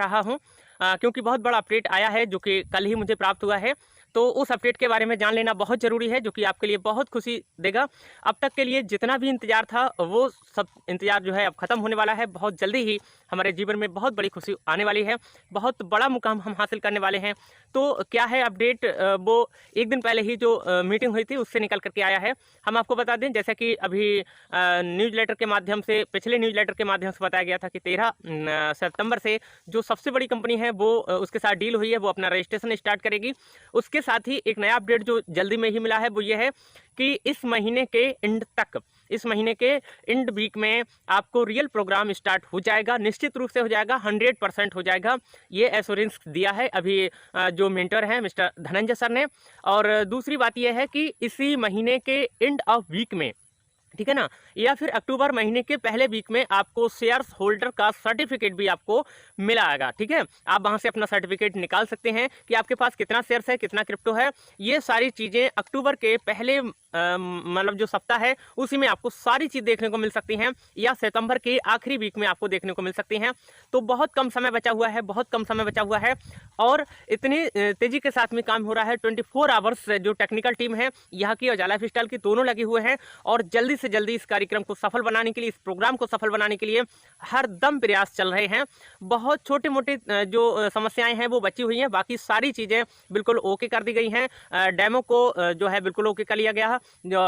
रहा हूँ क्योंकि बहुत बड़ा अपडेट आया है जो कि कल ही मुझे प्राप्त हुआ है। तो उस अपडेट के बारे में जान लेना बहुत ज़रूरी है, जो कि आपके लिए बहुत खुशी देगा। अब तक के लिए जितना भी इंतज़ार था वो सब इंतज़ार जो है अब ख़त्म होने वाला है। बहुत जल्दी ही हमारे जीवन में बहुत बड़ी खुशी आने वाली है, बहुत बड़ा मुकाम हम हासिल करने वाले हैं। तो क्या है अपडेट, वो एक दिन पहले ही जो मीटिंग हुई थी उससे निकल करके आया है। हम आपको बता दें, जैसा कि अभी न्यूज़ लेटर के माध्यम से, पिछले न्यूज़ लेटर के माध्यम से बताया गया था कि 13 सितंबर से जो सबसे बड़ी कंपनी है वो उसके साथ डील हुई है, वो अपना रजिस्ट्रेशन स्टार्ट करेगी। उसके साथ ही एक नया अपडेट जो जल्दी में ही मिला है वो ये है कि इस महीने के एंड तक, इस महीने के एंड वीक में आपको रियल प्रोग्राम स्टार्ट हो जाएगा, निश्चित रूप से हो जाएगा, 100% हो जाएगा। ये एश्योरेंस दिया है अभी जो मेंटर हैं मिस्टर धनंजय सर ने। और दूसरी बात यह है कि इसी महीने के एंड ऑफ वीक में, ठीक है ना, या फिर अक्टूबर महीने के पहले वीक में आपको शेयर्स होल्डर का सर्टिफिकेट भी आपको मिला आएगा। ठीक है, आप वहां से अपना सर्टिफिकेट निकाल सकते हैं कि आपके पास कितना शेयर्स है, कितना क्रिप्टो है। ये सारी चीज़ें अक्टूबर के पहले मतलब जो सप्ताह है उसी में आपको सारी चीज़ देखने को मिल सकती हैं, या सितंबर के आखिरी वीक में आपको देखने को मिल सकती हैं। तो बहुत कम समय बचा हुआ है, बहुत कम समय बचा हुआ है, और इतनी तेज़ी के साथ में काम हो रहा है। 24 आवर्स जो टेक्निकल टीम है यहाँ की और जाला लाइफस्टाइल की, दोनों लगे हुए हैं, और जल्दी से जल्दी इस कार्यक्रम को सफल बनाने के लिए, इस प्रोग्राम को सफल बनाने के लिए हर दम प्रयास चल रहे हैं। बहुत छोटे मोटे जो समस्याएं हैं वो बची हुई हैं, बाकी सारी चीज़ें बिल्कुल ओके कर दी गई हैं। डेमो को जो है बिल्कुल ओके कर लिया गया है,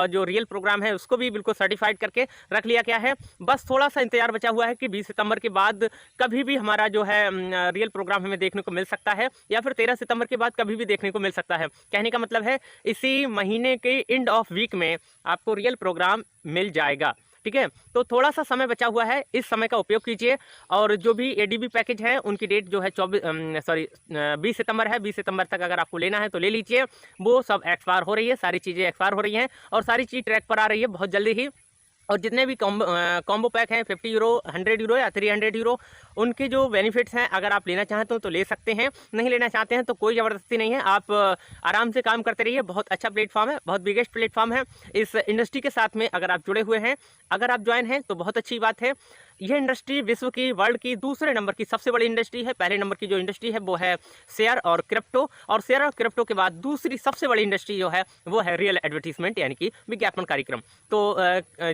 जो रियल प्रोग्राम है उसको भी बिल्कुल सर्टिफाइड करके रख लिया गया है। बस थोड़ा सा इंतजार बचा हुआ है कि 20 सितंबर के बाद कभी भी हमारा जो है रियल प्रोग्राम हमें देखने को मिल सकता है, या फिर 13 सितंबर के बाद कभी भी देखने को मिल सकता है। कहने का मतलब है इसी महीने के एंड ऑफ वीक में आपको रियल प्रोग्राम मिल जाएगा। ठीक है, तो थोड़ा सा समय बचा हुआ है, इस समय का उपयोग कीजिए। और जो भी एडीबी पैकेज है उनकी डेट जो है 20 सितंबर है। 20 सितंबर तक अगर आपको लेना है तो ले लीजिए। वो सब एक्सपायर हो रही है, सारी चीज़ें एक्सपायर हो रही हैं, और सारी चीज़ ट्रैक पर आ रही है बहुत जल्दी ही। और जितने भी कॉम्बो पैक हैं 50 यूरो, 100 यूरो या 300 यूरो, उनके जो बेनिफिट्स हैं अगर आप लेना चाहते हो तो ले सकते हैं, नहीं लेना चाहते हैं तो कोई ज़बरदस्ती नहीं है। आप आराम से काम करते रहिए। बहुत अच्छा प्लेटफॉर्म है, बहुत बिगेस्ट प्लेटफॉर्म है। इस इंडस्ट्री के साथ में अगर आप जुड़े हुए हैं, अगर आप ज्वाइन हैं तो बहुत अच्छी बात है। यह इंडस्ट्री विश्व की, वर्ल्ड की दूसरे नंबर की सबसे बड़ी इंडस्ट्री है। पहले नंबर की जो इंडस्ट्री है वो है शेयर और क्रिप्टो, और शेयर और क्रिप्टो के बाद दूसरी सबसे बड़ी इंडस्ट्री जो है वो है रियल एडवर्टीजमेंट, यानी कि विज्ञापन कार्यक्रम। तो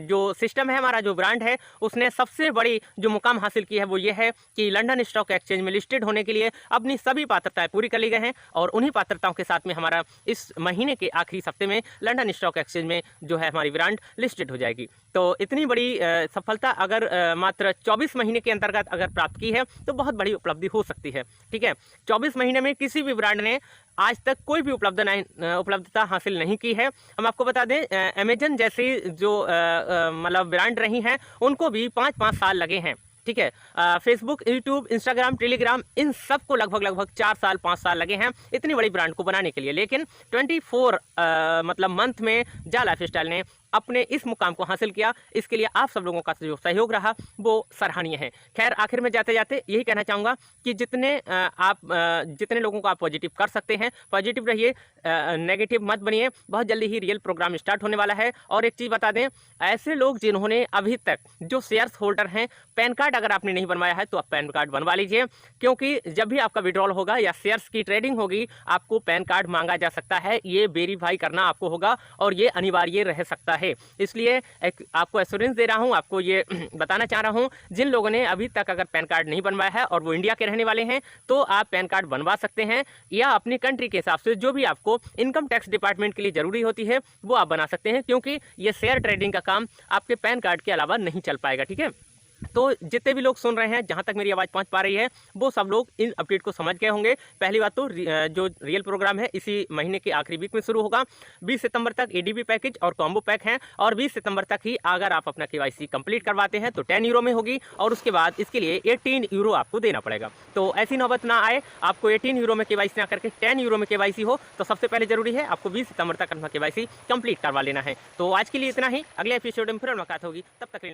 जो सिस्टम है, हमारा जो ब्रांड है, उसने सबसे बड़ी जो मुकाम हासिल की है वो ये है कि लंदन स्टॉक एक्सचेंज में लिस्टेड होने के लिए अपनी सभी पात्रताएं पूरी कर ली गई हैं, और उन्हीं पात्रताओं के साथ में हमारा इस महीने के आखिरी हफ्ते में लंदन स्टॉक एक्सचेंज में जो है हमारी ब्रांड लिस्टेड हो जाएगी। तो इतनी बड़ी सफलता अगर मात्र 24 महीने के अंतर्गत अगर प्राप्त की है तो बहुत बड़ी उपलब्धि हो सकती है। ठीक है, 24 महीने में किसी भी ब्रांड ने आज तक कोई भी उपलब्धता हासिल नहीं की है। हम आपको बता दें, अमेजन जैसी जो मतलब ब्रांड रही हैं उनको भी 5-5 साल लगे हैं। ठीक है, फेसबुक, यूट्यूब, इंस्टाग्राम, टेलीग्राम, इन सब को लगभग 4 साल 5 साल लगे हैं इतनी बड़ी ब्रांड को बनाने के लिए। लेकिन 24 मतलब मंथ में जाला लाइफस्टाइल ने अपने इस मुकाम को हासिल किया। इसके लिए आप सब लोगों का जो सहयोग रहा वो सराहनीय है। खैर, आखिर में जाते जाते यही कहना चाहूँगा कि जितने लोगों को आप पॉजिटिव कर सकते हैं पॉजिटिव रहिए, नेगेटिव मत बनिए। बहुत जल्दी ही रियल प्रोग्राम स्टार्ट होने वाला है। और एक चीज़ बता दें, ऐसे लोग जिन्होंने अभी तक जो शेयर्स होल्डर हैं, पैन कार्ड अगर आपने नहीं बनवाया है तो आप पैन कार्ड बनवा लीजिए, क्योंकि जब भी आपका विड्रॉल होगा या शेयर्स की ट्रेडिंग होगी आपको पैन कार्ड मांगा जा सकता है। ये वेरीफाई करना आपको होगा और ये अनिवार्य रह सकता है। इसलिए आपको एश्योरेंस दे रहा हूं, आपको ये बताना चाह रहा हूं, जिन लोगों ने अभी तक अगर पैन कार्ड नहीं बनवाया है और वो इंडिया के रहने वाले हैं तो आप पैन कार्ड बनवा सकते हैं, या अपनी कंट्री के हिसाब से जो भी आपको इनकम टैक्स डिपार्टमेंट के लिए जरूरी होती है वो आप बना सकते हैं, क्योंकि ये शेयर ट्रेडिंग का काम आपके पैन कार्ड के अलावा नहीं चल पाएगा। ठीक है, तो जितने भी लोग सुन रहे हैं, जहां तक मेरी आवाज़ पहुंच पा रही है, वो सब लोग इन अपडेट को समझ गए होंगे। पहली बात तो जो रियल प्रोग्राम है इसी महीने के आखिरी वीक में शुरू होगा। 20 सितंबर तक एडीबी पैकेज और कॉम्बो पैक हैं, और 20 सितंबर तक ही अगर आप अपना केवाईसी कंप्लीट करवाते हैं तो 10 यूरो में होगी, और उसके बाद इसके लिए 18 यूरो आपको देना पड़ेगा। तो ऐसी नौबत ना आए, आपको 18 यूरो में केवाईसी ना करके 10 यूरो में केवाईसी हो, तो सबसे पहले जरूरी है आपको 20 सितंबर तक अपना केवाईसी कंप्लीट करवा लेना है। तो आज के लिए इतना ही, अगले एपिसोड में फिर मुलाकात होगी, तब तक